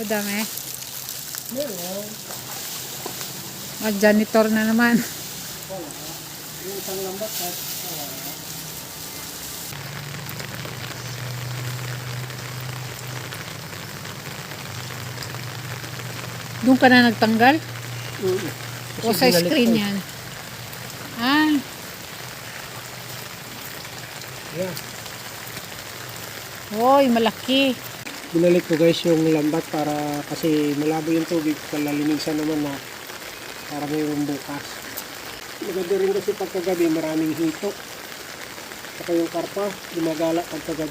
Madami. Meron. Janitor na naman. Wala. Yung isang lambat at wala. Doon ka na nagtanggal? Kasi O sa binalik screen ko. yan? Ah, Yeah. oy, malaki. Binalik ko guys yung lambat para kasi malabo yung tubig. Palalinisan naman na para mayroong bukas. Maganda rin kasi pagkagabi maraming hito. Saka yung karpa, gumagala pagkagabi.